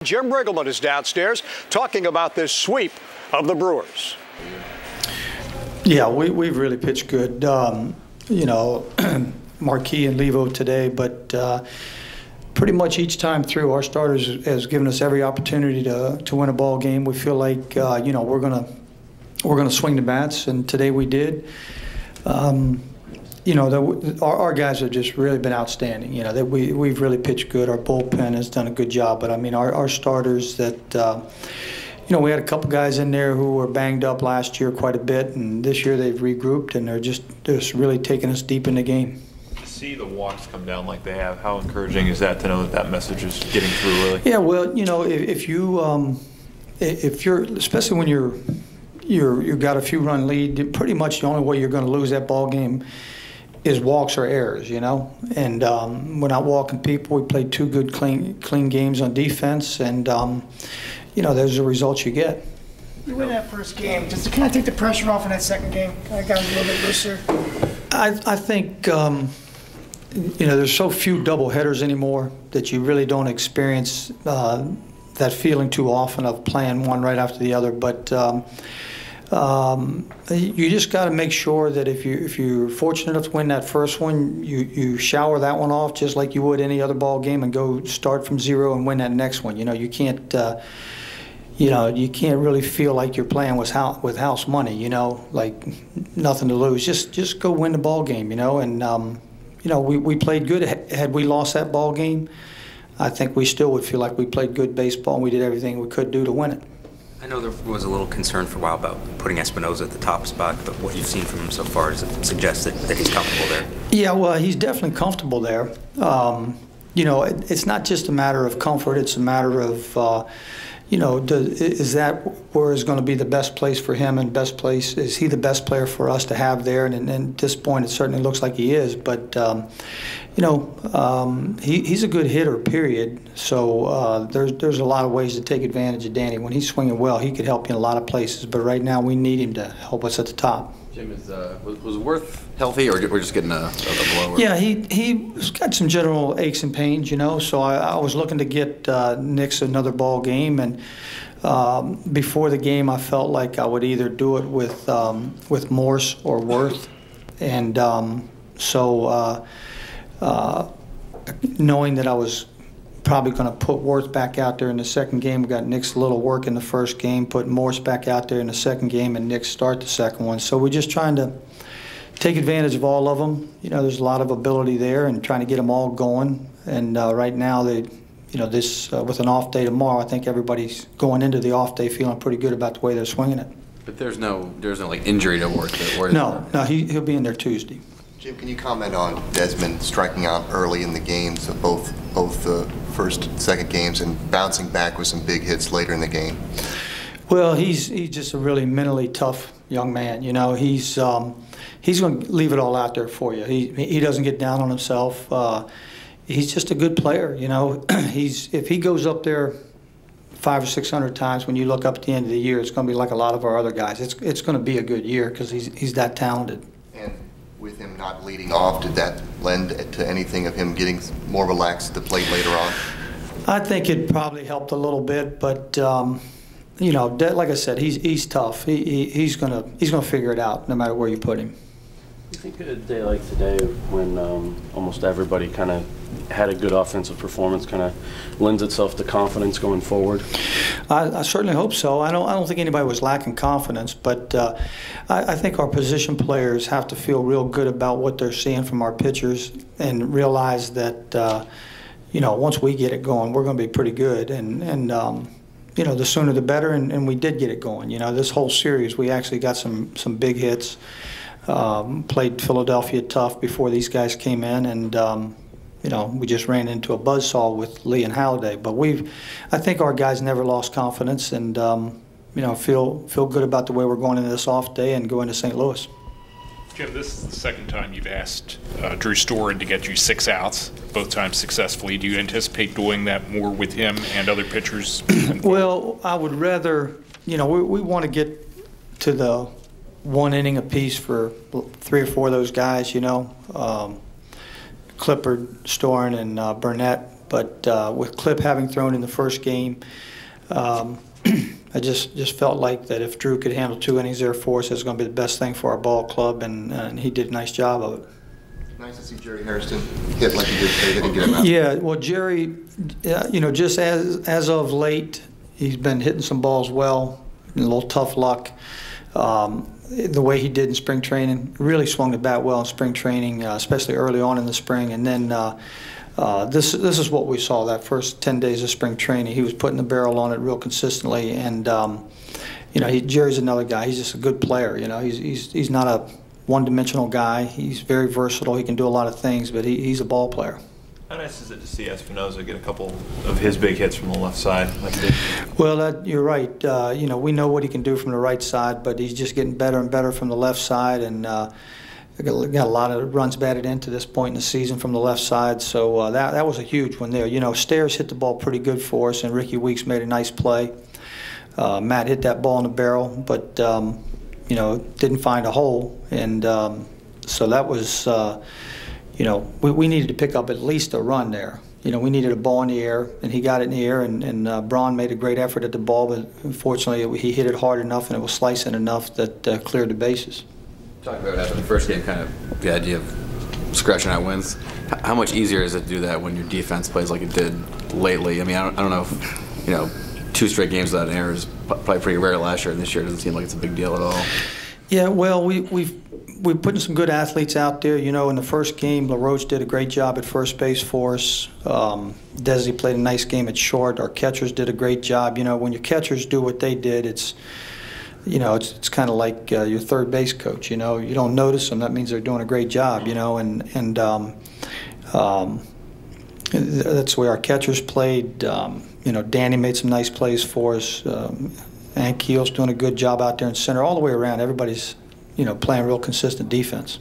Jim Riggleman is downstairs talking about this sweep of the Brewers. Yeah, we've really pitched good. You know, Marquis and Levo today, but pretty much each time through, our starters has given us every opportunity to win a ball game. We feel like you know, we're gonna swing the bats, and today we did. You know, our guys have just really been outstanding. You know, we've really pitched good. Our bullpen has done a good job, but I mean, our starters that. You know, we had a couple guys in there who were banged up last year quite a bit, and this year they've regrouped, and they're just really taking us deep in the game. To see the walks come down like they have, how encouraging is that to know that that message is getting through, really? Yeah, well, you know, if you're, especially when you've got a few run lead, pretty much the only way you're going to lose that ball game is walks or errors, you know. And we're not walking people. We played two good, clean games on defense, and you know, those are the results you get. You win that first game, just to kind of take the pressure off in that second game, kind of got a little bit looser. I think, you know, there's so few double headers anymore that you really don't experience that feeling too often of playing one right after the other. But you just got to make sure that if you're fortunate enough to win that first one, you shower that one off just like you would any other ball game and go start from zero and win that next one. You know, you can't. You know, you can't really feel like you're playing with house money, you know, like nothing to lose. Just go win the ball game, you know. And, you know, we played good. Had we lost that ball game, I think we still would feel like we played good baseball and we did everything we could do to win it. I know there was a little concern for a while about putting Espinoza at the top spot, but what you've seen from him so far, does it suggest that he's comfortable there? Yeah, well, he's definitely comfortable there. You know, it's not just a matter of comfort. It's a matter of you know, is that where is going to be the best place for him and best place? Is he the best player for us to have there? And at this point, it certainly looks like he is. But, you know, he's a good hitter, period. So there's a lot of ways to take advantage of Danny. When he's swinging well, he could help you in a lot of places. But right now, we need him to help us at the top. Jim, was Worth healthy, or we're just getting a blow? Yeah, he's got some general aches and pains, you know. So I was looking to get Nix another ball game, and before the game, I felt like I would either do it with Morse or Worth, and so knowing that I was probably going to put Worth back out there in the second game. We got Nick's a little work in the first game, put Morse back out there in the second game, and Nick start the second one. So we're just trying to take advantage of all of them. You know, there's a lot of ability there, and trying to get them all going. And right now, you know, this with an off day tomorrow, I think everybody's going into the off day feeling pretty good about the way they're swinging it. But there's no like injury to Worth. No, he'll be in there Tuesday. Jim, can you comment on Desmond striking out early in the games of both the first and second games and bouncing back with some big hits later in the game? Well, he's just a really mentally tough young man. You know, he's going to leave it all out there for you. He doesn't get down on himself. He's just a good player. You know, if he goes up there 500 or 600 times, when you look up at the end of the year, it's going to be like a lot of our other guys. It's going to be a good year because he's that talented. And with him not leading off, did that lend to anything of him getting more relaxed at the plate later on? I think it probably helped a little bit, but you know, like I said, he's tough. He's gonna figure it out no matter where you put him. You think a day like today, when almost everybody kind of had a good offensive performance, kind of lends itself to confidence going forward? I certainly hope so. I don't think anybody was lacking confidence, but I think our position players have to feel real good about what they're seeing from our pitchers and realize that you know, once we get it going, we're going to be pretty good. And you know, the sooner the better. And we did get it going. You know, this whole series, we actually got some big hits. Played Philadelphia tough before these guys came in, and you know, we just ran into a buzzsaw with Lee and Halliday. But I think our guys never lost confidence, and you know, feel good about the way we're going into this off day and going to St. Louis. Jim, this is the second time you've asked Drew Storen to get you 6 outs, both times successfully. Do you anticipate doing that more with him and other pitchers? Well, I would rather, you know, we want to get to the 1 inning apiece for 3 or 4 of those guys, you know. Clippard, Storen, and Burnett But with Clip having thrown in the first game, I just felt like that if Drew could handle 2 innings there for us, it was going to be the best thing for our ball club, and he did a nice job of it. Nice to see Jerry Hairston hit like he did today. They didn't get him out. Yeah, well, Jerry, you know, just as of late, he's been hitting some balls well, a little tough luck. The way he did in spring training, really swung the bat well in spring training, especially early on in the spring. And then this is what we saw that first 10 days of spring training. He was putting the barrel on it real consistently, and you know, Jerry's another guy. He's just a good player. You know, he's not a one-dimensional guy. He's very versatile. He can do a lot of things, but he's a ball player. How nice is it to see Espinoza get a couple of his big hits from the left side? Well, you're right. You know, we know what he can do from the right side, but he's just getting better and better from the left side, and got a lot of runs batted in to this point in the season from the left side. So that was a huge one there. You know, Stairs hit the ball pretty good for us, and Ricky Weeks made a nice play. Matt hit that ball in the barrel, but you know, didn't find a hole, and so that was. You know, we needed to pick up at least a run there. You know, we needed a ball in the air, and he got it in the air, and Braun made a great effort at the ball, but unfortunately he hit it hard enough and it was slicing enough that cleared the bases. Talking about after the first game, kind of the idea of scratching out wins. How much easier is it to do that when your defense plays like it did lately? I mean, I don't know if, you know, 2 straight games without an error is probably pretty rare last year, and this year it doesn't seem like it's a big deal at all. Yeah, well, we're putting some good athletes out there. You know, in the first game, LaRoche did a great job at first base for us. Desi played a nice game at short. Our catchers did a great job. You know, when your catchers do what they did, it's, you know, it's kind of like your third base coach. You know, you don't notice them. That means they're doing a great job. You know, and that's where our catchers played. You know, Danny made some nice plays for us. And Keel's doing a good job out there in center. All the way around, everybody's, you know, playing real consistent defense.